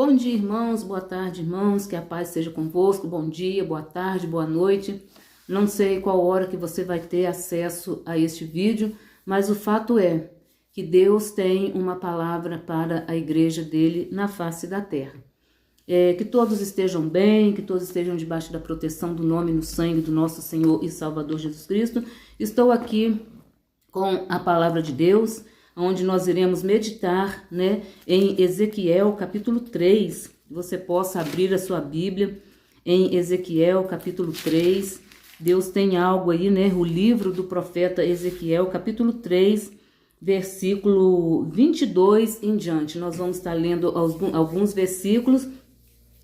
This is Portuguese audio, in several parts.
Bom dia, irmãos, boa tarde, irmãos, que a paz seja convosco, bom dia, boa tarde, boa noite. Não sei qual hora que você vai ter acesso a este vídeo, mas o fato é que Deus tem uma palavra para a igreja dele na face da terra. Que todos estejam bem, que todos estejam debaixo da proteção do nome e no sangue do nosso Senhor e Salvador Jesus Cristo. Estou aqui com a palavra de Deus, onde nós iremos meditar, em Ezequiel capítulo 3. Você possa abrir a sua Bíblia em Ezequiel capítulo 3. Deus tem algo aí, o livro do profeta Ezequiel capítulo 3, versículo 22 em diante. Nós vamos estar lendo alguns versículos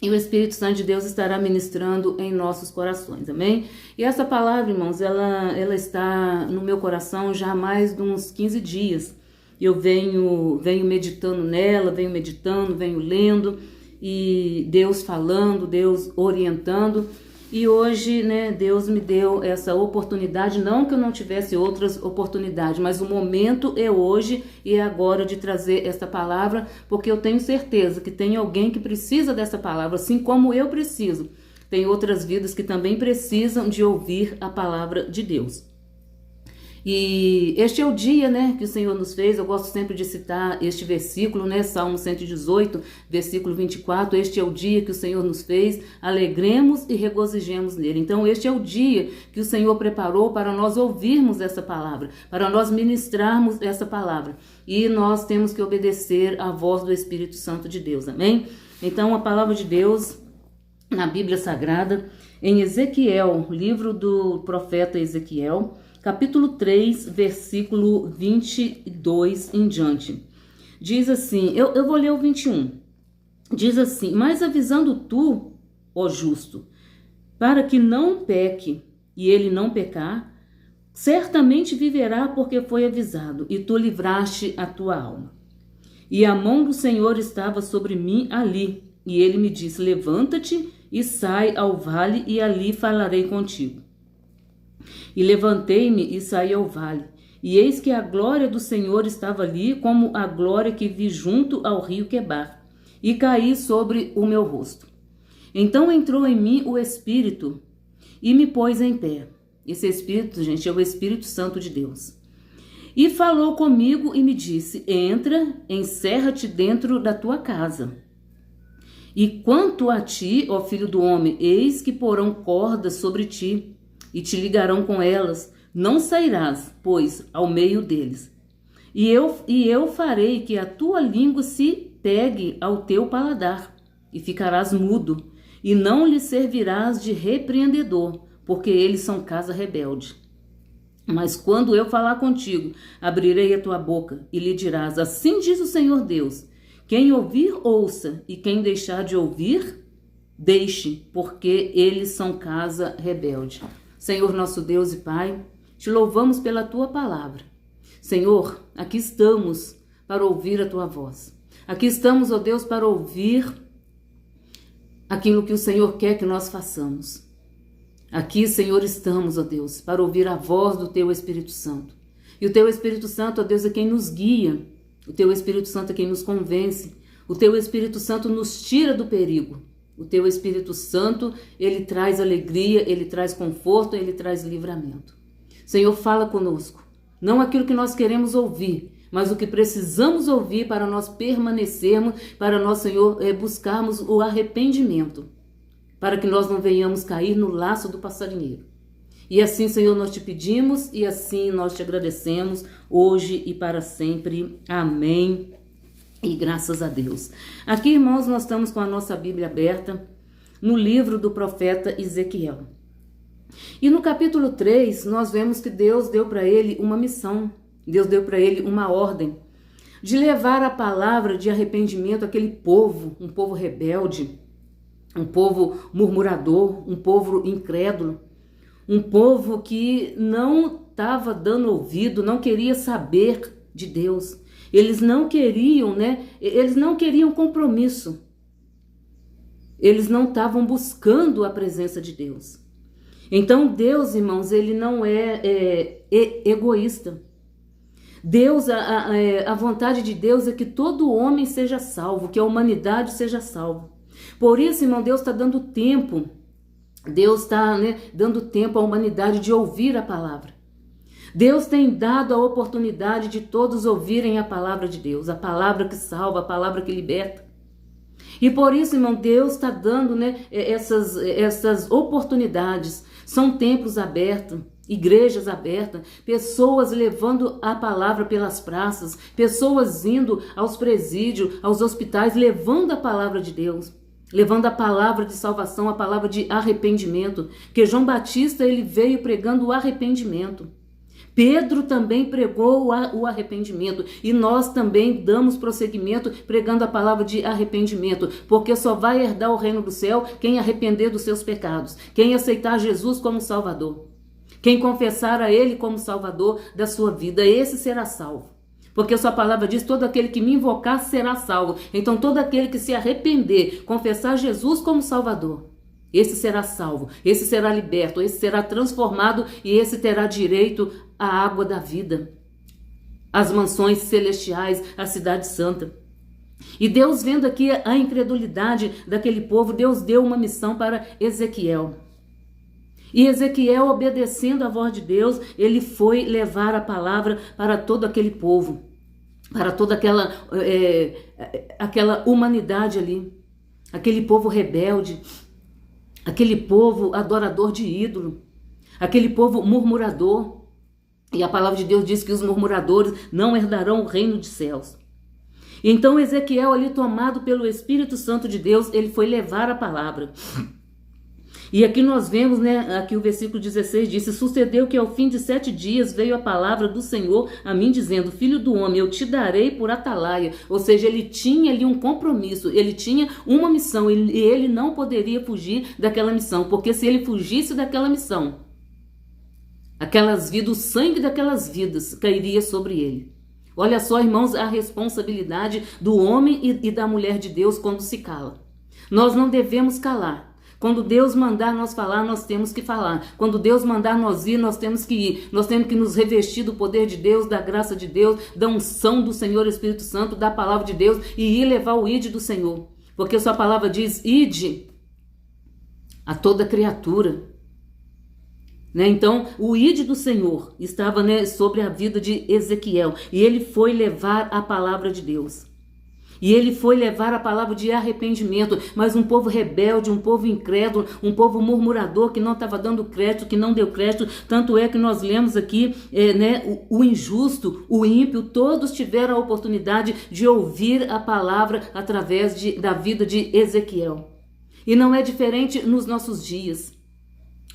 e o Espírito Santo de Deus estará ministrando em nossos corações, amém? E essa palavra, irmãos, ela está no meu coração já há mais de uns 15 dias. Eu venho meditando nela, venho lendo, e Deus falando, Deus orientando. E hoje, Deus me deu essa oportunidade, não que eu não tivesse outras oportunidades, mas o momento é hoje e é agora de trazer esta palavra, porque eu tenho certeza que tem alguém que precisa dessa palavra, assim como eu preciso. Tem outras vidas que também precisam de ouvir a palavra de Deus. E este é o dia, que o Senhor nos fez. Eu gosto sempre de citar este versículo, Salmo 118, versículo 24. Este é o dia que o Senhor nos fez, alegremos e regozijemos nele. Então, este é o dia que o Senhor preparou para nós ouvirmos essa palavra, para nós ministrarmos essa palavra. E nós temos que obedecer à voz do Espírito Santo de Deus, amém? Então, a palavra de Deus na Bíblia Sagrada, em Ezequiel, livro do profeta Ezequiel, capítulo 3, versículo 22 em diante. Diz assim, eu vou ler o 21. Diz assim: mas avisando tu, ó justo, para que não peque, e ele não pecar, certamente viverá porque foi avisado, e tu livraste a tua alma. E a mão do Senhor estava sobre mim ali, e ele me disse: levanta-te e sai ao vale, e ali falarei contigo. E levantei-me e saí ao vale, e eis que a glória do Senhor estava ali, como a glória que vi junto ao rio Quebar, e caí sobre o meu rosto. Então entrou em mim o Espírito e me pôs em pé. Esse Espírito, gente, é o Espírito Santo de Deus. E falou comigo e me disse: entra, encerra-te dentro da tua casa. E quanto a ti, ó filho do homem, eis que porão cordas sobre ti, e te ligarão com elas, não sairás, pois, ao meio deles. E eu farei que a tua língua se pegue ao teu paladar, e ficarás mudo, e não lhe servirás de repreendedor, porque eles são casa rebelde. Mas quando eu falar contigo, abrirei a tua boca, e lhe dirás: assim diz o Senhor Deus, quem ouvir, ouça, e quem deixar de ouvir, deixe, porque eles são casa rebelde. Senhor nosso Deus e Pai, te louvamos pela tua palavra. Senhor, aqui estamos para ouvir a tua voz. Aqui estamos, ó Deus, para ouvir aquilo que o Senhor quer que nós façamos. Aqui, Senhor, estamos, ó Deus, para ouvir a voz do teu Espírito Santo. E o teu Espírito Santo, ó Deus, é quem nos guia. O teu Espírito Santo é quem nos convence. O teu Espírito Santo nos tira do perigo. O teu Espírito Santo, ele traz alegria, ele traz conforto, ele traz livramento. Senhor, fala conosco. Não aquilo que nós queremos ouvir, mas o que precisamos ouvir para nós permanecermos, para nós, Senhor, buscarmos o arrependimento, para que nós não venhamos cair no laço do passarinheiro. E assim, Senhor, nós te pedimos e assim nós te agradecemos hoje e para sempre. Amém. E graças a Deus. Aqui, irmãos, nós estamos com a nossa Bíblia aberta no livro do profeta Ezequiel. E no capítulo 3, nós vemos que Deus deu para ele uma missão. Deus deu para ele uma ordem de levar a palavra de arrependimento àquele povo, um povo rebelde, um povo murmurador, um povo incrédulo, um povo que não estava dando ouvido, não queria saber de Deus. Eles não queriam, Eles não queriam compromisso. Eles não estavam buscando a presença de Deus. Então Deus, irmãos, ele não é egoísta. Deus, a vontade de Deus é que todo homem seja salvo, que a humanidade seja salva. Por isso, irmão, Deus está dando tempo. Deus está, dando tempo à humanidade de ouvir a palavra. Deus tem dado a oportunidade de todos ouvirem a palavra de Deus, a palavra que salva, a palavra que liberta. E por isso, irmão, Deus está dando, essas oportunidades. São templos abertos, igrejas abertas, pessoas levando a palavra pelas praças, pessoas indo aos presídios, aos hospitais, levando a palavra de Deus. Levando a palavra de salvação, a palavra de arrependimento. Porque João Batista, ele veio pregando o arrependimento. Pedro também pregou o arrependimento. E nós também damos prosseguimento pregando a palavra de arrependimento. Porque só vai herdar o reino do céu quem arrepender dos seus pecados. Quem aceitar Jesus como Salvador. Quem confessar a Ele como Salvador da sua vida. Esse será salvo. Porque a sua palavra diz, todo aquele que me invocar será salvo. Então todo aquele que se arrepender, confessar Jesus como Salvador, esse será salvo, esse será liberto, esse será transformado e esse terá direito à água da vida, às mansões celestiais, à cidade santa. E Deus, vendo aqui a incredulidade daquele povo, Deus deu uma missão para Ezequiel. E Ezequiel, obedecendo a voz de Deus, ele foi levar a palavra para todo aquele povo, para toda aquela humanidade ali, aquele povo rebelde, aquele povo adorador de ídolo, aquele povo murmurador. E a palavra de Deus diz que os murmuradores não herdarão o reino dos céus. Então Ezequiel, ali tomado pelo Espírito Santo de Deus, ele foi levar a palavra. E aqui nós vemos, aqui o versículo 16 diz, sucedeu que ao fim de 7 dias veio a palavra do Senhor a mim dizendo, filho do homem, eu te darei por atalaia. Ou seja, ele tinha ali um compromisso, ele tinha uma missão e ele não poderia fugir daquela missão, porque se ele fugisse daquela missão, aquelas vidas, o sangue daquelas vidas cairia sobre ele. Olha só, irmãos, a responsabilidade do homem e da mulher de Deus quando se cala. Nós não devemos calar. Quando Deus mandar nós falar, nós temos que falar. Quando Deus mandar nós ir, nós temos que ir. Nós temos que nos revestir do poder de Deus, da graça de Deus, da unção do Senhor Espírito Santo, da palavra de Deus e ir levar o ide do Senhor. Porque sua palavra diz, ide a toda criatura. Então, o ide do Senhor estava sobre a vida de Ezequiel. E ele foi levar a palavra de Deus. E ele foi levar a palavra de arrependimento, mas um povo rebelde, um povo incrédulo, um povo murmurador que não estava dando crédito, que não deu crédito. Tanto é que nós lemos aqui, o injusto, o ímpio, todos tiveram a oportunidade de ouvir a palavra através da vida de Ezequiel. E não é diferente nos nossos dias.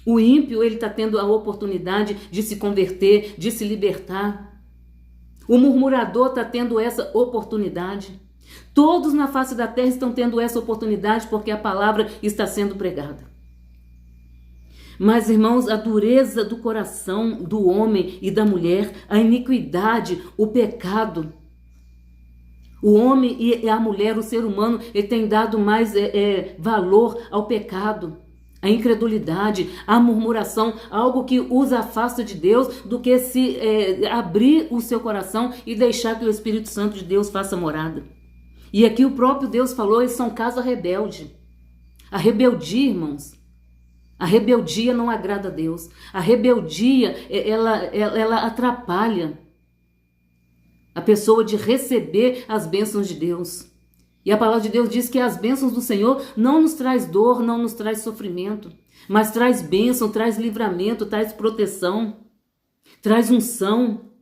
O ímpio, ele está tendo a oportunidade de se converter, de se libertar. O murmurador está tendo essa oportunidade. Todos na face da terra estão tendo essa oportunidade porque a palavra está sendo pregada. Mas, irmãos, a dureza do coração do homem e da mulher, a iniquidade, o pecado, o homem e a mulher, o ser humano, ele tem dado mais valor ao pecado, à incredulidade, à murmuração, algo que os afasta de Deus, do que se abrir o seu coração e deixar que o Espírito Santo de Deus faça morada. E aqui o próprio Deus falou, eles são casa rebelde. A rebeldia, irmãos, a rebeldia não agrada a Deus. A rebeldia, ela atrapalha a pessoa de receber as bênçãos de Deus. E a palavra de Deus diz que as bênçãos do Senhor não nos traz dor, não nos traz sofrimento, mas traz bênção, traz livramento, traz proteção, traz unção.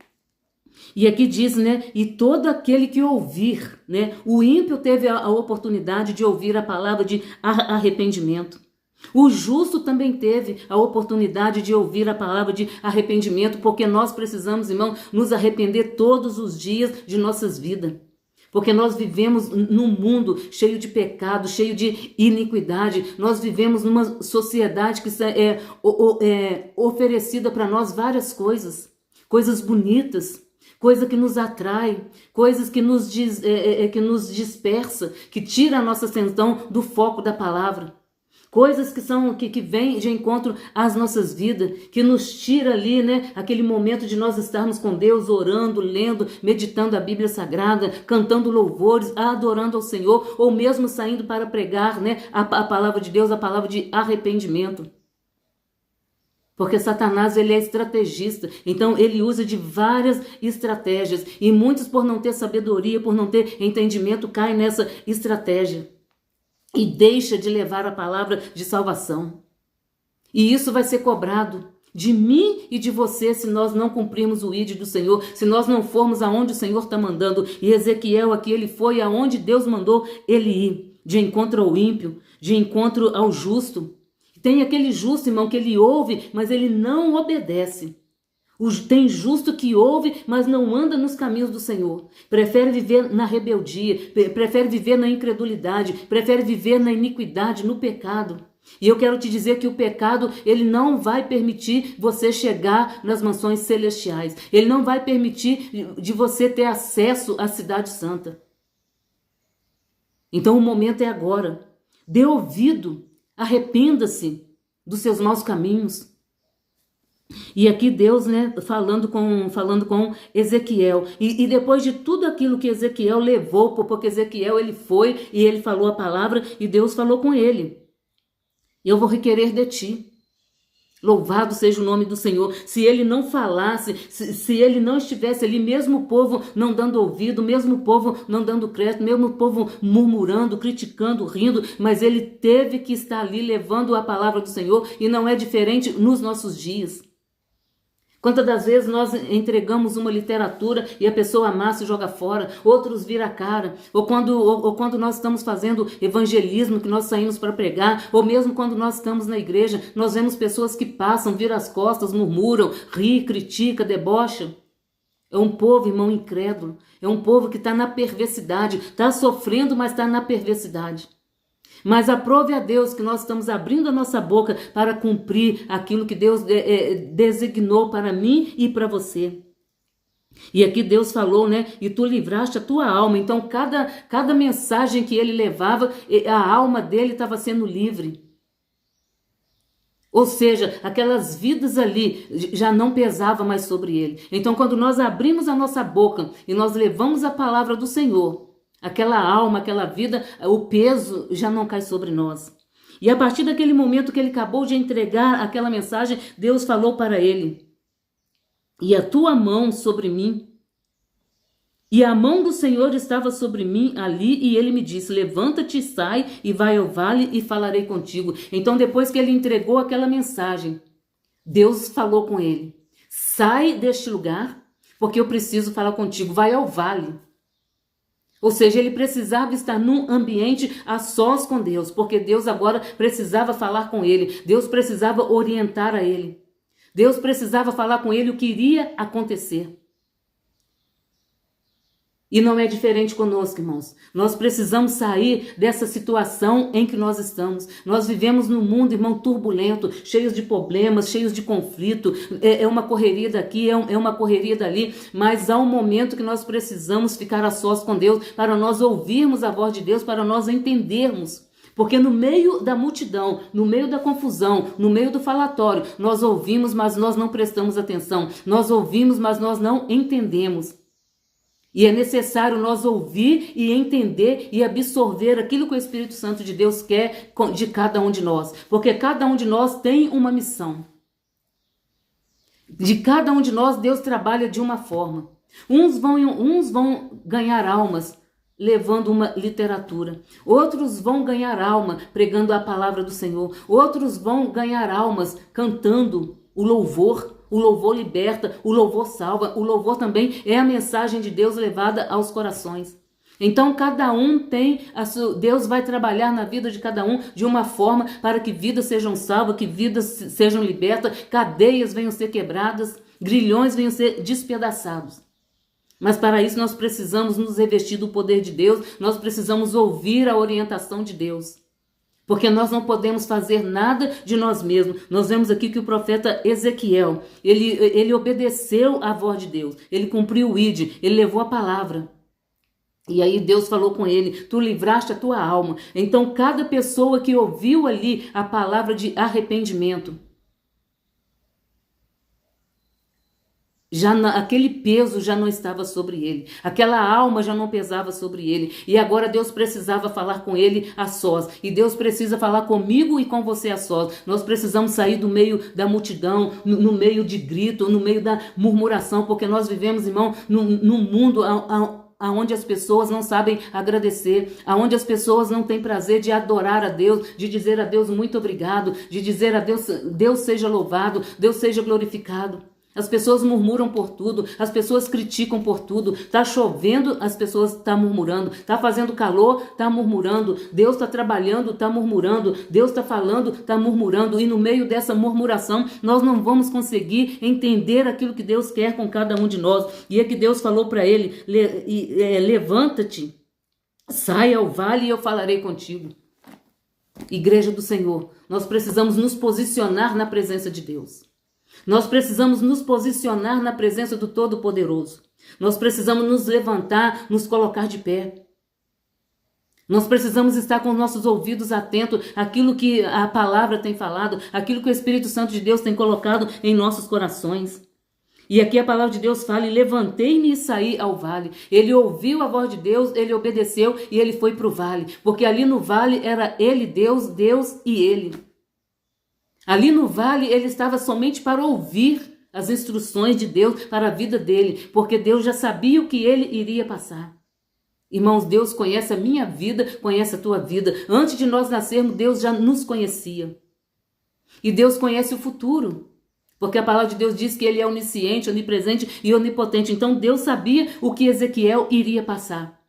E aqui diz, e todo aquele que ouvir, o ímpio teve a oportunidade de ouvir a palavra de arrependimento. O justo também teve a oportunidade de ouvir a palavra de arrependimento, porque nós precisamos, irmão, nos arrepender todos os dias de nossas vidas. Porque nós vivemos num mundo cheio de pecado, cheio de iniquidade. Nós vivemos numa sociedade que é oferecida para nós várias coisas. Coisas bonitas, coisa que nos atrai, coisas que nos dispersa, que tira a nossa atenção do foco da palavra. Coisas que vêm de encontro às nossas vidas, que nos tira ali, né, aquele momento de nós estarmos com Deus, orando, lendo, meditando a Bíblia Sagrada, cantando louvores, adorando ao Senhor, ou mesmo saindo para pregar, né, a palavra de Deus, a palavra de arrependimento. Porque Satanás, ele é estrategista, então ele usa de várias estratégias, e muitos, por não ter sabedoria, por não ter entendimento, caem nessa estratégia e deixa de levar a palavra de salvação. E isso vai ser cobrado de mim e de você se nós não cumprirmos o ID do Senhor, se nós não formos aonde o Senhor está mandando. E Ezequiel aqui, ele foi aonde Deus mandou ele ir, de encontro ao ímpio, de encontro ao justo. Tem aquele justo, irmão, que ele ouve, mas ele não obedece. Tem justo que ouve, mas não anda nos caminhos do Senhor. Prefere viver na rebeldia, prefere viver na incredulidade, prefere viver na iniquidade, no pecado. E eu quero te dizer que o pecado, ele não vai permitir você chegar nas mansões celestiais. Ele não vai permitir de você ter acesso à cidade santa. Então o momento é agora. Dê ouvido, arrependa-se dos seus maus caminhos. E aqui Deus, né, falando com Ezequiel. E depois de tudo aquilo que Ezequiel levou, porque Ezequiel, ele foi e ele falou a palavra e Deus falou com ele. Eu vou requerer de ti. Louvado seja o nome do Senhor. Se ele não falasse, se ele não estivesse ali, mesmo o povo não dando ouvido, mesmo o povo não dando crédito, mesmo o povo murmurando, criticando, rindo, mas ele teve que estar ali levando a palavra do Senhor, e não é diferente nos nossos dias. Quantas das vezes nós entregamos uma literatura e a pessoa amassa e joga fora, outros vira a cara, ou quando nós estamos fazendo evangelismo, que nós saímos para pregar, ou mesmo quando nós estamos na igreja, nós vemos pessoas que passam, viram as costas, murmuram, ri, critica, debocham. É um povo, irmão, incrédulo, é um povo que está na perversidade, está sofrendo, mas está na perversidade. Mas aprove a Deus que nós estamos abrindo a nossa boca para cumprir aquilo que Deus designou para mim e para você. E aqui Deus falou, né? E tu livraste a tua alma. Então cada mensagem que ele levava, a alma dele estava sendo livre. Ou seja, aquelas vidas ali já não pesavam mais sobre ele. Então quando nós abrimos a nossa boca e nós levamos a palavra do Senhor, aquela alma, aquela vida, o peso já não cai sobre nós. E a partir daquele momento que ele acabou de entregar aquela mensagem, Deus falou para ele: e a tua mão sobre mim. E a mão do Senhor estava sobre mim ali, e ele me disse: levanta-te, sai e vai ao vale e falarei contigo. Então depois que ele entregou aquela mensagem, Deus falou com ele: sai deste lugar, porque eu preciso falar contigo, vai ao vale. Ou seja, ele precisava estar num ambiente a sós com Deus, porque Deus agora precisava falar com ele, Deus precisava orientar a ele, Deus precisava falar com ele o que iria acontecer. E não é diferente conosco, irmãos. Nós precisamos sair dessa situação em que nós estamos. Nós vivemos num mundo, irmão, turbulento, cheios de problemas, cheios de conflito. É uma correria daqui, é uma correria dali. Mas há um momento que nós precisamos ficar a sós com Deus para nós ouvirmos a voz de Deus, para nós entendermos. Porque no meio da multidão, no meio da confusão, no meio do falatório, nós ouvimos, mas nós não prestamos atenção. Nós ouvimos, mas nós não entendemos. E é necessário nós ouvir e entender e absorver aquilo que o Espírito Santo de Deus quer de cada um de nós. Porque cada um de nós tem uma missão. De cada um de nós, Deus trabalha de uma forma. Uns vão ganhar almas levando uma literatura. Outros vão ganhar alma pregando a palavra do Senhor. Outros vão ganhar almas cantando o louvor. O louvor liberta, o louvor salva, o louvor também é a mensagem de Deus levada aos corações. Então cada um Deus vai trabalhar na vida de cada um de uma forma para que vidas sejam salvas, que vidas sejam libertas, cadeias venham ser quebradas, grilhões venham ser despedaçados. Mas para isso nós precisamos nos revestir do poder de Deus, nós precisamos ouvir a orientação de Deus. Porque nós não podemos fazer nada de nós mesmos. Nós vemos aqui que o profeta Ezequiel, ele obedeceu à voz de Deus. Ele cumpriu o ID, ele levou a palavra. E aí Deus falou com ele, tu livraste a tua alma. Então cada pessoa que ouviu ali a palavra de arrependimento, aquele peso já não estava sobre ele, aquela alma já não pesava sobre ele, e agora Deus precisava falar com ele a sós, e Deus precisa falar comigo e com você a sós. Nós precisamos sair do meio da multidão, no meio de grito, no meio da murmuração, porque nós vivemos, irmão, num mundo aonde as pessoas não sabem agradecer, aonde as pessoas não têm prazer de adorar a Deus, de dizer a Deus muito obrigado, de dizer a Deus, Deus seja louvado, Deus seja glorificado. As pessoas murmuram por tudo, as pessoas criticam por tudo. Tá chovendo, as pessoas estão murmurando. Tá fazendo calor, tá murmurando. Deus está trabalhando, tá murmurando. Deus está falando, tá murmurando. E no meio dessa murmuração, nós não vamos conseguir entender aquilo que Deus quer com cada um de nós. E é que Deus falou para ele, levanta-te, sai ao vale e eu falarei contigo. Igreja do Senhor, nós precisamos nos posicionar na presença de Deus. Nós precisamos nos posicionar na presença do Todo-Poderoso. Nós precisamos nos levantar, nos colocar de pé. Nós precisamos estar com nossos ouvidos atentos àquilo que a palavra tem falado, àquilo que o Espírito Santo de Deus tem colocado em nossos corações. E aqui a palavra de Deus fala, e levantei-me e saí ao vale. Ele ouviu a voz de Deus, ele obedeceu e ele foi para o vale. Porque ali no vale era ele, Deus, Deus e ele. Ali no vale ele estava somente para ouvir as instruções de Deus para a vida dele, porque Deus já sabia o que ele iria passar. Irmãos, Deus conhece a minha vida, conhece a tua vida. Antes de nós nascermos, Deus já nos conhecia. E Deus conhece o futuro, porque a palavra de Deus diz que ele é onisciente, onipresente e onipotente. Então Deus sabia o que Ezequiel iria passar.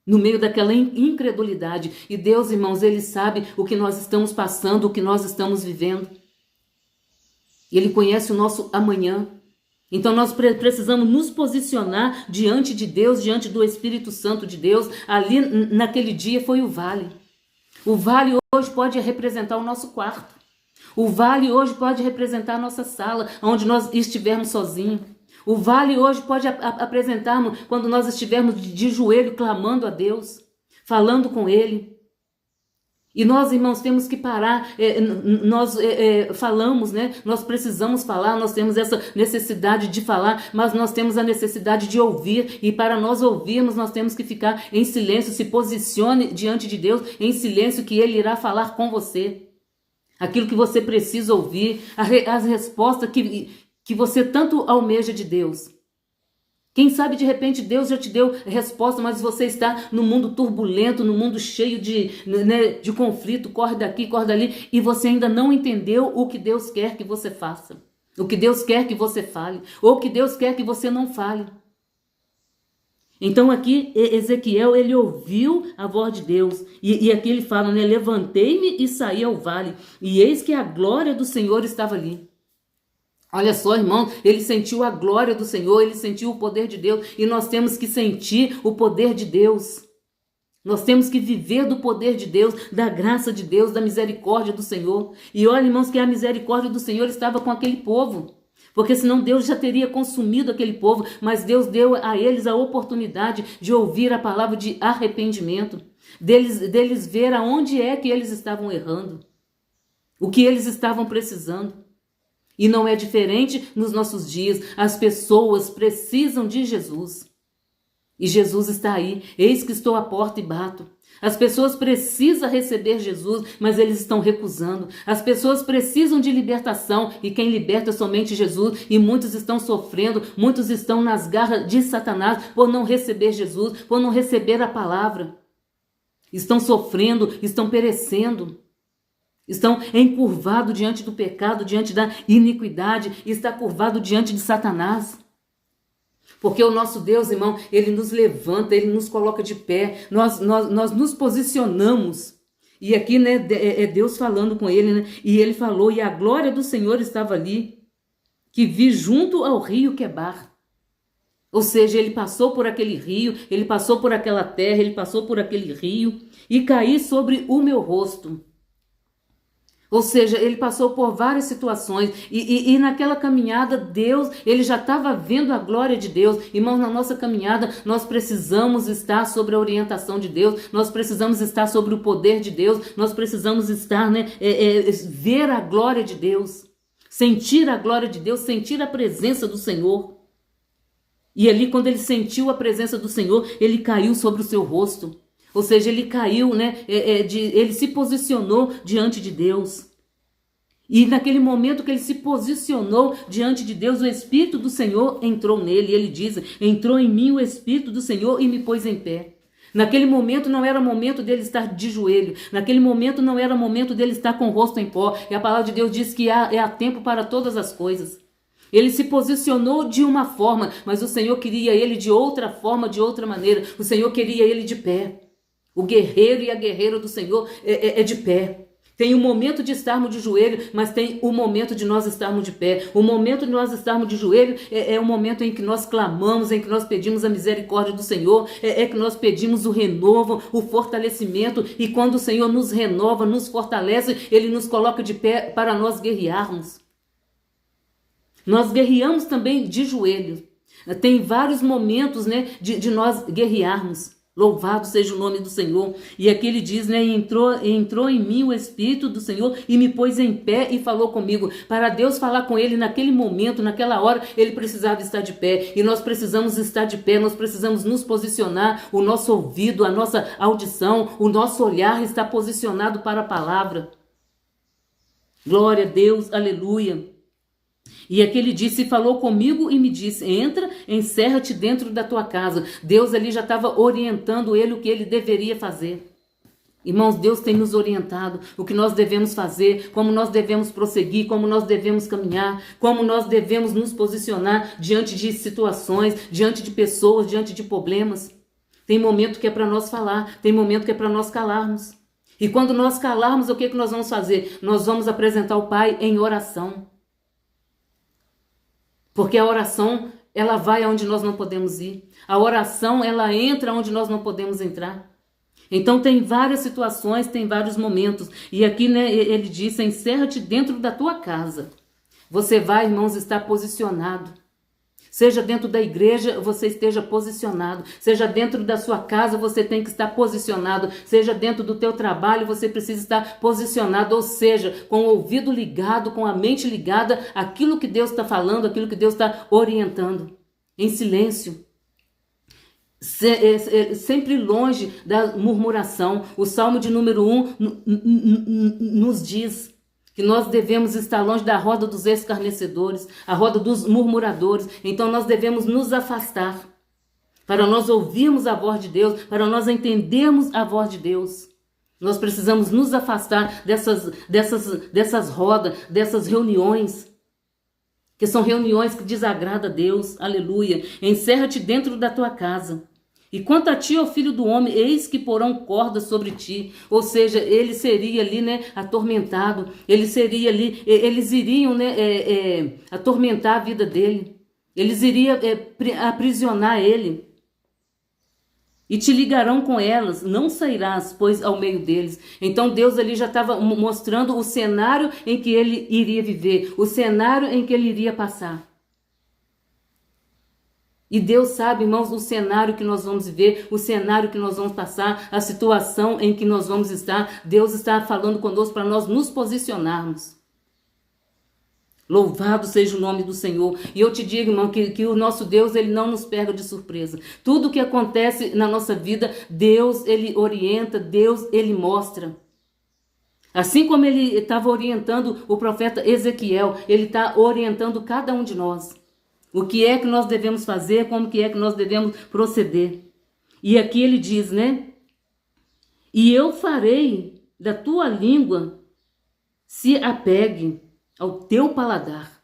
No meio daquela incredulidade. E Deus, irmãos, Ele sabe o que nós estamos passando, o que nós estamos vivendo. Ele conhece o nosso amanhã. Então nós precisamos nos posicionar diante de Deus, diante do Espírito Santo de Deus. Ali naquele dia foi o vale. O vale hoje pode representar o nosso quarto. O vale hoje pode representar a nossa sala, onde nós estivermos sozinhos. O vale hoje pode apresentarmos quando nós estivermos de joelho clamando a Deus, falando com Ele. E nós, irmãos, temos que parar, nós falamos, né? Nós precisamos falar, nós temos essa necessidade de falar, mas nós temos a necessidade de ouvir. E para nós ouvirmos, nós temos que ficar em silêncio. Se posicione diante de Deus em silêncio, que Ele irá falar com você. Aquilo que você precisa ouvir, as respostas que você tanto almeja de Deus. Quem sabe de repente Deus já te deu resposta, mas você está no mundo turbulento, no mundo cheio de conflito, corre daqui, corre dali, e você ainda não entendeu o que Deus quer que você faça, o que Deus quer que você fale, ou o que Deus quer que você não fale. Então aqui Ezequiel, ele ouviu a voz de Deus, e aqui ele fala, né, levantei-me e saí ao vale, e eis que a glória do Senhor estava ali. Olha só, irmão, ele sentiu a glória do Senhor, ele sentiu o poder de Deus, e nós temos que sentir o poder de Deus. Nós temos que viver do poder de Deus, da graça de Deus, da misericórdia do Senhor. E olha, irmãos, que a misericórdia do Senhor estava com aquele povo, porque senão Deus já teria consumido aquele povo, mas Deus deu a eles a oportunidade de ouvir a palavra de arrependimento, deles ver aonde é que eles estavam errando, o que eles estavam precisando. E não é diferente nos nossos dias. As pessoas precisam de Jesus. E Jesus está aí. Eis que estou à porta e bato. As pessoas precisam receber Jesus, mas eles estão recusando. As pessoas precisam de libertação, e quem liberta é somente Jesus. E muitos estão sofrendo, muitos estão nas garras de Satanás por não receber Jesus, por não receber a palavra. Estão sofrendo, estão perecendo. Estão encurvados diante do pecado, diante da iniquidade, e está curvado diante de Satanás. Porque o nosso Deus, irmão, Ele nos levanta, Ele nos coloca de pé, nós nos posicionamos. E aqui, né, é Deus falando com ele, né? E ele falou, e a glória do Senhor estava ali, que vi junto ao rio Quebar. Ou seja, ele passou por aquele rio, ele passou por aquela terra, ele passou por aquele rio, e caí sobre o meu rosto. Ou seja, ele passou por várias situações e naquela caminhada Deus, ele já estava vendo a glória de Deus. Irmãos, na nossa caminhada nós precisamos estar sobre a orientação de Deus, nós precisamos estar sobre o poder de Deus, nós precisamos estar, ver a glória de Deus, sentir a glória de Deus, sentir a presença do Senhor. E ali quando ele sentiu a presença do Senhor, ele caiu sobre o seu rosto. Ou seja, ele caiu, ele se posicionou diante de Deus. E naquele momento que ele se posicionou diante de Deus, o Espírito do Senhor entrou nele. E ele diz, entrou em mim o Espírito do Senhor e me pôs em pé. Naquele momento não era momento dele estar de joelho. Naquele momento não era momento dele estar com o rosto em pó. E a palavra de Deus diz que há tempo para todas as coisas. Ele se posicionou de uma forma, mas o Senhor queria ele de outra forma, de outra maneira. O Senhor queria ele de pé. O guerreiro e a guerreira do Senhor é de pé. Tem o momento de estarmos de joelho, mas tem o momento de nós estarmos de pé. O momento de nós estarmos de joelho é o momento em que nós clamamos, em que nós pedimos a misericórdia do Senhor, é que nós pedimos o renovo, o fortalecimento. E quando o Senhor nos renova, nos fortalece, Ele nos coloca de pé para nós guerrearmos. Nós guerreamos também de joelho. Tem vários momentos, de nós guerrearmos. Louvado seja o nome do Senhor. E aqui ele diz, entrou em mim o Espírito do Senhor e me pôs em pé e falou comigo. Para Deus falar com ele naquele momento, naquela hora, ele precisava estar de pé. E nós precisamos estar de pé, nós precisamos nos posicionar. O nosso ouvido, a nossa audição, o nosso olhar está posicionado para a palavra. Glória a Deus, aleluia. E aqui ele disse, falou comigo e me disse, entra, encerra-te dentro da tua casa. Deus ali já estava orientando ele o que ele deveria fazer. Irmãos, Deus tem nos orientado o que nós devemos fazer, como nós devemos prosseguir, como nós devemos caminhar, como nós devemos nos posicionar diante de situações, diante de pessoas, diante de problemas. Tem momento que é para nós falar, tem momento que é para nós calarmos. E quando nós calarmos, o que nós vamos fazer? Nós vamos apresentar o Pai em oração. Porque a oração, ela vai aonde nós não podemos ir. A oração, ela entra onde nós não podemos entrar. Então tem várias situações, tem vários momentos. E aqui, ele disse, encerra-te dentro da tua casa. Você vai, irmãos, estar posicionado. Seja dentro da igreja, você esteja posicionado. Seja dentro da sua casa, você tem que estar posicionado. Seja dentro do teu trabalho, você precisa estar posicionado. Ou seja, com o ouvido ligado, com a mente ligada, aquilo que Deus está falando, aquilo que Deus está orientando. Em silêncio. Sempre longe da murmuração. O Salmo de número 1 nos diz que nós devemos estar longe da roda dos escarnecedores, a roda dos murmuradores. Então nós devemos nos afastar para nós ouvirmos a voz de Deus, para nós entendermos a voz de Deus. Nós precisamos nos afastar dessas rodas, dessas reuniões, que são reuniões que desagradam a Deus. Aleluia. Encerra-te dentro da tua casa. E quanto a ti, ó filho do homem, eis que porão cordas sobre ti. Ou seja, ele seria ali, atormentado. Eles iriam, atormentar a vida dele. Eles iriam aprisionar ele. E te ligarão com elas, não sairás, pois, ao meio deles. Então Deus ali já estava mostrando o cenário em que ele iria viver, o cenário em que ele iria passar. E Deus sabe, irmãos, o cenário que nós vamos viver, o cenário que nós vamos passar, a situação em que nós vamos estar. Deus está falando conosco para nós nos posicionarmos. Louvado seja o nome do Senhor. E eu te digo, irmão, que o nosso Deus, ele não nos pega de surpresa. Tudo que acontece na nossa vida, Deus, ele orienta, Deus, ele mostra. Assim como ele estava orientando o profeta Ezequiel, ele está orientando cada um de nós. O que é que nós devemos fazer, como que é que nós devemos proceder. E aqui ele diz, e eu farei da tua língua se apegue ao teu paladar.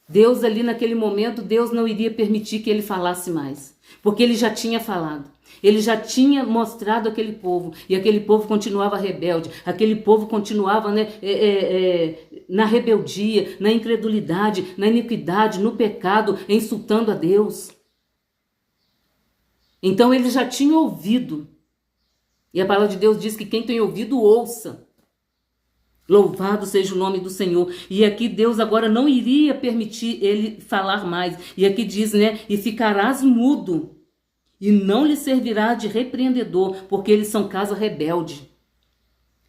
Deus ali naquele momento, Deus não iria permitir que ele falasse mais. Porque ele já tinha falado. Ele já tinha mostrado aquele povo. E aquele povo continuava rebelde. Aquele povo continuava na rebeldia, na incredulidade, na iniquidade, no pecado, insultando a Deus. Então ele já tinha ouvido. E a palavra de Deus diz que quem tem ouvido, ouça. Louvado seja o nome do Senhor. E aqui Deus agora não iria permitir ele falar mais. E aqui diz, né? E ficarás mudo, e não lhe servirá de repreendedor, porque eles são casa rebelde.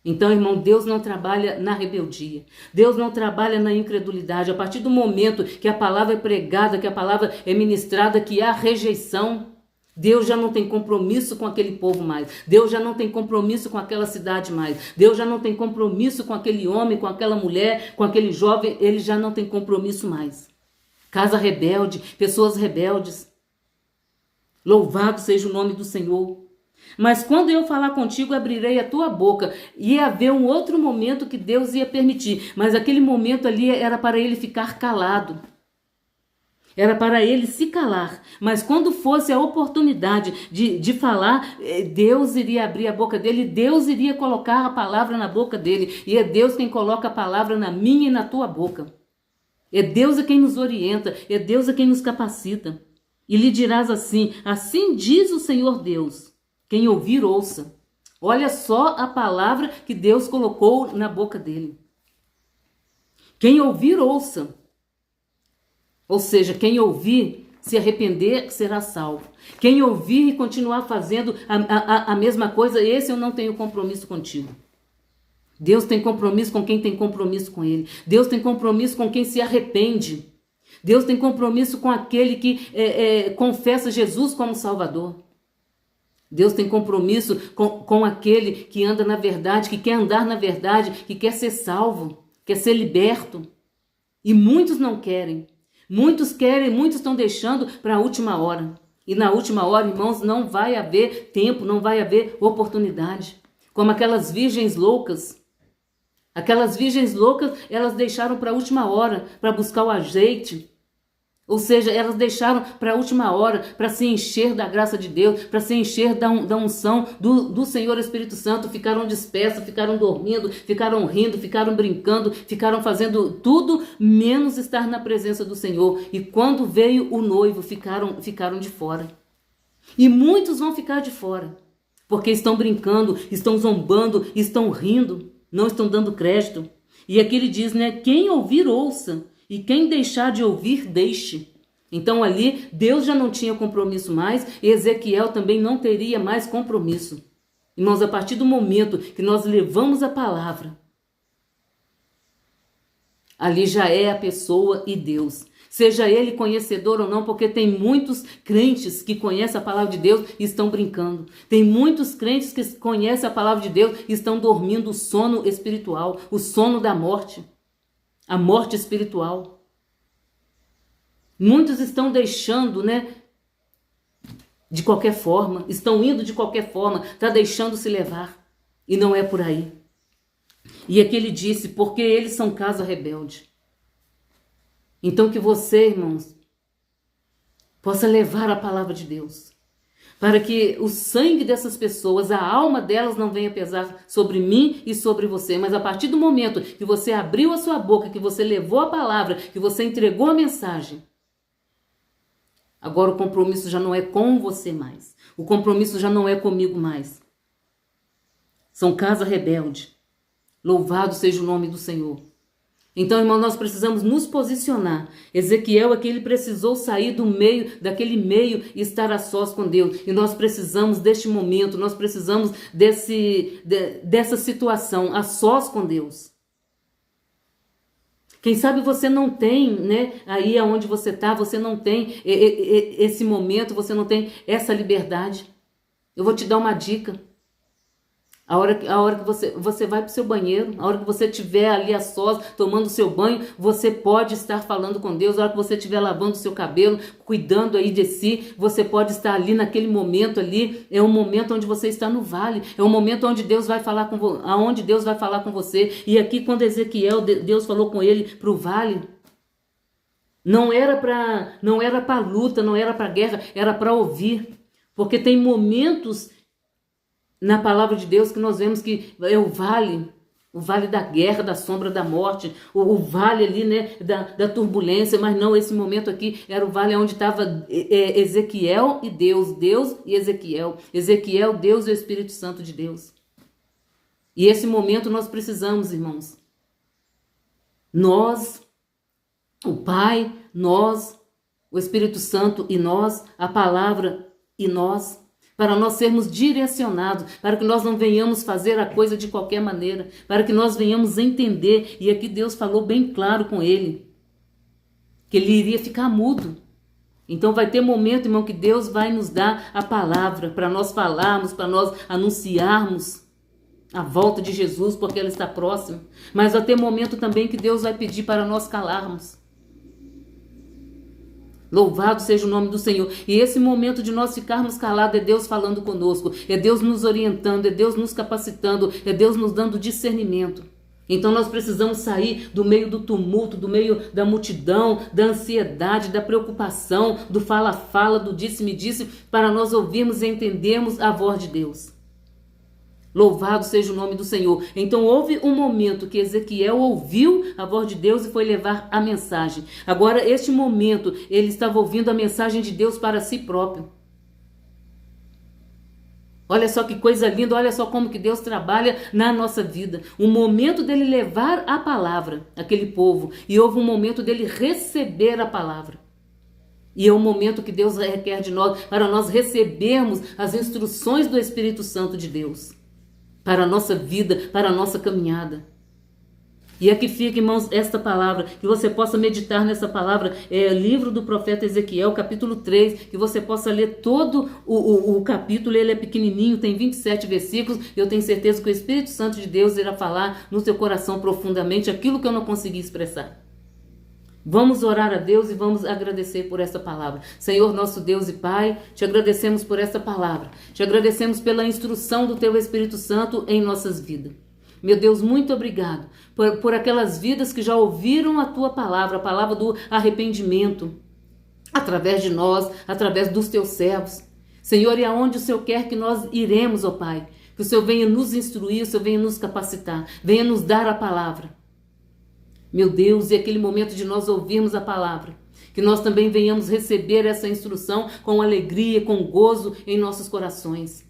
Então, irmão, Deus não trabalha na rebeldia. Deus não trabalha na incredulidade. A partir do momento que a palavra é pregada, que a palavra é ministrada, que há rejeição, Deus já não tem compromisso com aquele povo mais. Deus já não tem compromisso com aquela cidade mais. Deus já não tem compromisso com aquele homem, com aquela mulher, com aquele jovem. Ele já não tem compromisso mais. Casa rebelde, pessoas rebeldes. Louvado seja o nome do Senhor. Mas quando eu falar contigo, abrirei a tua boca. Ia haver um outro momento que Deus ia permitir. Mas aquele momento ali era para ele ficar calado. Era para ele se calar. Mas quando fosse a oportunidade de falar, Deus iria abrir a boca dele. Deus iria colocar a palavra na boca dele. E é Deus quem coloca a palavra na minha e na tua boca. É Deus quem nos orienta. É Deus quem nos capacita. E lhe dirás assim: assim diz o Senhor Deus. Quem ouvir, ouça. Olha só a palavra que Deus colocou na boca dele. Quem ouvir, ouça. Ou seja, quem ouvir, se arrepender, será salvo. Quem ouvir e continuar fazendo a mesma coisa, esse eu não tenho compromisso contigo. Deus tem compromisso com quem tem compromisso com ele. Deus tem compromisso com quem se arrepende. Deus tem compromisso com aquele que confessa Jesus como Salvador. Deus tem compromisso com aquele que anda na verdade, que quer andar na verdade, que quer ser salvo, quer ser liberto. E muitos não querem. Muitos querem, muitos estão deixando para a última hora. E na última hora, irmãos, não vai haver tempo, não vai haver oportunidade. Como aquelas virgens loucas. Aquelas virgens loucas, elas deixaram para a última hora, para buscar o azeite. Ou seja, elas deixaram para a última hora, para se encher da graça de Deus, para se encher da unção do Senhor Espírito Santo. Ficaram dispersas, ficaram dormindo, ficaram rindo, ficaram brincando, ficaram fazendo tudo menos estar na presença do Senhor. E quando veio o noivo, ficaram de fora. E muitos vão ficar de fora, porque estão brincando, estão zombando, estão rindo, não estão dando crédito. E aqui ele diz, né? Quem ouvir, ouça. E quem deixar de ouvir, deixe. Então ali, Deus já não tinha compromisso mais, e Ezequiel também não teria mais compromisso. Irmãos, a partir do momento que nós levamos a palavra, ali já é a pessoa e Deus. Seja ele conhecedor ou não, porque tem muitos crentes que conhecem a palavra de Deus e estão brincando. Tem muitos crentes que conhecem a palavra de Deus e estão dormindo o sono espiritual, o sono da morte. A morte espiritual. Muitos estão deixando, né? De qualquer forma. Estão indo de qualquer forma. Está deixando se levar. E não é por aí. E aqui ele disse, porque eles são casa rebelde. Então que você, irmãos, possa levar a palavra de Deus. Para que o sangue dessas pessoas, a alma delas não venha pesar sobre mim e sobre você. Mas a partir do momento que você abriu a sua boca, que você levou a palavra, que você entregou a mensagem, agora o compromisso já não é com você mais. O compromisso já não é comigo mais. São casa rebelde. Louvado seja o nome do Senhor. Então, irmão, nós precisamos nos posicionar. Ezequiel aqui, ele precisou sair daquele meio e estar a sós com Deus. E nós precisamos deste momento, nós precisamos dessa situação, a sós com Deus. Quem sabe você não tem, né, aí aonde você está, você não tem esse momento, você não tem essa liberdade. Eu vou te dar uma dica. A hora que você vai para o seu banheiro, a hora que você estiver ali a sós, tomando o seu banho, você pode estar falando com Deus. A hora que você estiver lavando o seu cabelo, cuidando aí de si, você pode estar ali naquele momento ali. É um momento onde você está no vale. É um momento onde Deus vai falar com você. E aqui quando Ezequiel, Deus falou com ele para o vale, não era para luta, não era para guerra, era para ouvir. Porque tem momentos na palavra de Deus que nós vemos que é o vale da guerra, da sombra da morte, o vale ali, né, da turbulência, mas não, esse momento aqui era o vale onde estava Ezequiel e Deus e Ezequiel, Deus e o Espírito Santo de Deus. E esse momento nós precisamos, irmãos, nós, o Pai, nós, o Espírito Santo e nós, a palavra e nós, para nós sermos direcionados, para que nós não venhamos fazer a coisa de qualquer maneira, para que nós venhamos entender. E aqui Deus falou bem claro com ele, que ele iria ficar mudo. Então vai ter momento, irmão, que Deus vai nos dar a palavra para nós falarmos, para nós anunciarmos a volta de Jesus, porque ela está próxima. Mas vai ter momento também que Deus vai pedir para nós calarmos. Louvado seja o nome do Senhor. E esse momento de nós ficarmos calados é Deus falando conosco, é Deus nos orientando, é Deus nos capacitando, é Deus nos dando discernimento. Então nós precisamos sair do meio do tumulto, do meio da multidão, da ansiedade, da preocupação, do fala-fala, do disse-me-disse, para nós ouvirmos e entendermos a voz de Deus. Louvado seja o nome do Senhor. Então houve um momento que Ezequiel ouviu a voz de Deus e foi levar a mensagem. Agora, este momento, ele estava ouvindo a mensagem de Deus para si próprio. Olha só que coisa linda, olha só como que Deus trabalha na nossa vida. O momento dele levar a palavra àquele povo, e houve um momento dele receber a palavra. E é o momento que Deus requer de nós, para nós recebermos as instruções do Espírito Santo de Deus, para a nossa vida, para a nossa caminhada. E aqui fica, irmãos, esta palavra, que você possa meditar nessa palavra, livro do profeta Ezequiel, capítulo 3, que você possa ler todo o capítulo. Ele é pequenininho, tem 27 versículos, eu tenho certeza que o Espírito Santo de Deus irá falar no seu coração profundamente aquilo que eu não consegui expressar. Vamos orar a Deus e vamos agradecer por essa palavra. Senhor, nosso Deus e Pai, te agradecemos por essa palavra. Te agradecemos pela instrução do Teu Espírito Santo em nossas vidas. Meu Deus, muito obrigado por aquelas vidas que já ouviram a Tua palavra, a palavra do arrependimento, através de nós, através dos Teus servos. Senhor, e aonde o Senhor quer que nós iremos, ó Pai, que o Senhor venha nos instruir, o Senhor venha nos capacitar, venha nos dar a palavra. Meu Deus, e aquele momento de nós ouvirmos a palavra, que nós também venhamos receber essa instrução com alegria, com gozo em nossos corações.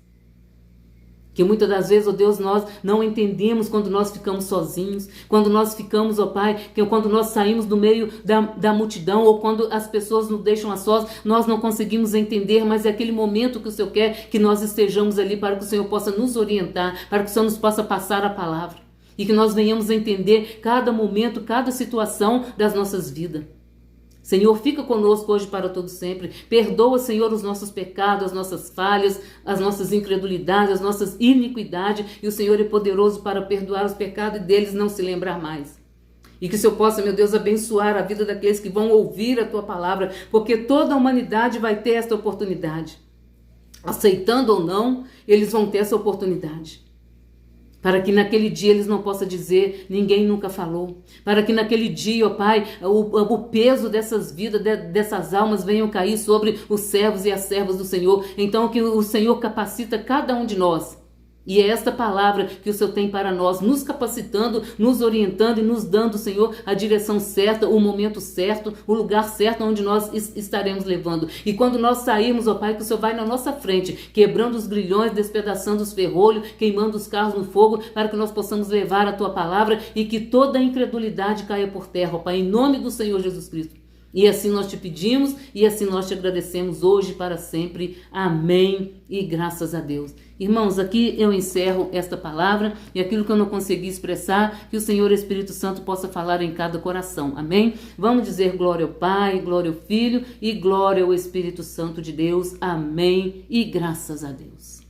Que muitas das vezes, ó Deus, nós não entendemos quando nós ficamos sozinhos, quando nós ficamos, ó Pai, que quando nós saímos do meio da multidão, ou quando as pessoas nos deixam a sós, nós não conseguimos entender, mas é aquele momento que o Senhor quer que nós estejamos ali para que o Senhor possa nos orientar, para que o Senhor nos possa passar a palavra. E que nós venhamos a entender cada momento, cada situação das nossas vidas. Senhor, fica conosco hoje para todo sempre. Perdoa, Senhor, os nossos pecados, as nossas falhas, as nossas incredulidades, as nossas iniquidades. E o Senhor é poderoso para perdoar os pecados e deles não se lembrar mais. E que o Senhor possa, meu Deus, abençoar a vida daqueles que vão ouvir a Tua palavra, porque toda a humanidade vai ter esta oportunidade. Aceitando ou não, eles vão ter essa oportunidade. Para que naquele dia eles não possam dizer, ninguém nunca falou. Para que naquele dia, ó Pai, o peso dessas vidas, dessas almas venham cair sobre os servos e as servas do Senhor. Então que o Senhor capacita cada um de nós. E é esta palavra que o Senhor tem para nós, nos capacitando, nos orientando e nos dando, Senhor, a direção certa, o momento certo, o lugar certo onde nós estaremos levando. E quando nós sairmos, ó Pai, que o Senhor vai na nossa frente, quebrando os grilhões, despedaçando os ferrolhos, queimando os carros no fogo, para que nós possamos levar a Tua palavra e que toda a incredulidade caia por terra, ó Pai, em nome do Senhor Jesus Cristo. E assim nós te pedimos e assim nós te agradecemos hoje e para sempre. Amém e graças a Deus. Irmãos, aqui eu encerro esta palavra e aquilo que eu não consegui expressar, que o Senhor Espírito Santo possa falar em cada coração. Amém? Vamos dizer glória ao Pai, glória ao Filho e glória ao Espírito Santo de Deus. Amém e graças a Deus.